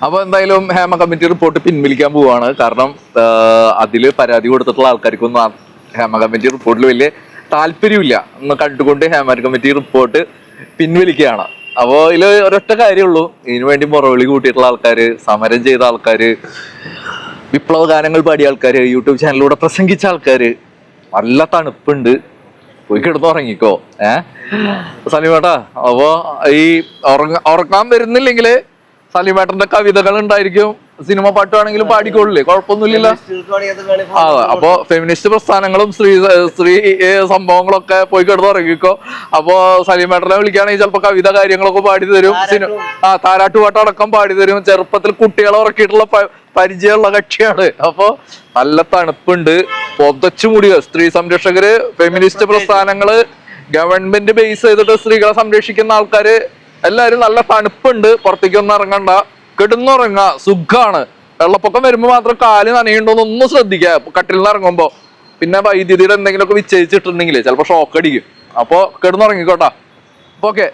അപ്പൊ എന്തായാലും Hema committee report പിൻവലിക്കാൻ പോവാണ്. കാരണം അതില് പരാതി കൊടുത്തിട്ടുള്ള ആൾക്കാർക്കൊന്നും ഹേമ കമ്മിറ്റി റിപ്പോർട്ടിൽ വലിയ താല്പര്യമില്ല എന്ന് കണ്ടുകൊണ്ട് ഹേമ കമ്മിറ്റി റിപ്പോർട്ട് പിൻവലിക്കുകയാണ്. അപ്പോ ഇതിൽ ഒരൊറ്റ കാര്യമുള്ളൂ, ഇതിനു വേണ്ടി മുറവിളി കൂട്ടിയിട്ടുള്ള ആൾക്കാര്, സമരം ചെയ്ത ആൾക്കാര്, വിപ്ലവ ഗാനങ്ങൾ പാടിയ ആൾക്കാര്, യൂട്യൂബ് ചാനലിലൂടെ പ്രസംഗിച്ച ആൾക്കാര്, നല്ല തണുപ്പുണ്ട്, പോയി കിടന്നുറങ്ങിക്കോ. സലീമേട്ടാ, അപ്പോ ഈ ഉറങ്ങാൻ വരുന്നില്ലെങ്കില് സലീമേട്ടന്റെ കവിതകൾ ഉണ്ടായിരിക്കും, സിനിമ പാട്ടാണെങ്കിലും പാടിക്കൊള്ളില്ലേ, കുഴപ്പമൊന്നുമില്ല. അപ്പൊ ഫെമിനിസ്റ്റ് പ്രസ്ഥാനങ്ങളും സ്ത്രീ സംഭവങ്ങളൊക്കെ പോയി കിടന്നുറങ്ങിക്കോ. അപ്പൊ സലീമേട്ടനെ വിളിക്കുകയാണെങ്കിൽ ചിലപ്പോ കവിത കാര്യങ്ങളൊക്കെ പാടി തരും, താരാട്ടുപാട്ടടക്കം പാടി തരും. ചെറുപ്പത്തിൽ കുട്ടികളെ ഉറക്കിയിട്ടുള്ള പരിചയമുള്ള കക്ഷിയാണ്. അപ്പൊ നല്ല തണുപ്പുണ്ട്, പൊതച്ചു മുടിക. സ്ത്രീ സംരക്ഷകര്, ഫെമിനിസ്റ്റ് പ്രസ്ഥാനങ്ങള്, ഗവൺമെന്റ് ബേസ് ചെയ്തിട്ട് സ്ത്രീകളെ സംരക്ഷിക്കുന്ന ആൾക്കാര് എല്ലാരും നല്ല തണുപ്പുണ്ട്, പുറത്തേക്കൊന്നും ഇറങ്ങണ്ട, കിടന്നുറങ്ങ, സുഖാണ്. വെള്ളപ്പൊക്കം വരുമ്പോ മാത്രം കാല് നനയുണ്ടോന്ന് ഒന്ന് ശ്രദ്ധിക്കുക കട്ടിൽ നിന്ന് ഇറങ്ങുമ്പോ. പിന്നെ വൈദ്യുതിയുടെ എന്തെങ്കിലുമൊക്കെ വിച്ഛേദിച്ചിട്ടുണ്ടെങ്കിൽ ചിലപ്പോ ഷോക്ക് അടിക്കും. അപ്പൊ കിടന്നുറങ്ങിക്കോട്ടാ. ഓക്കെ.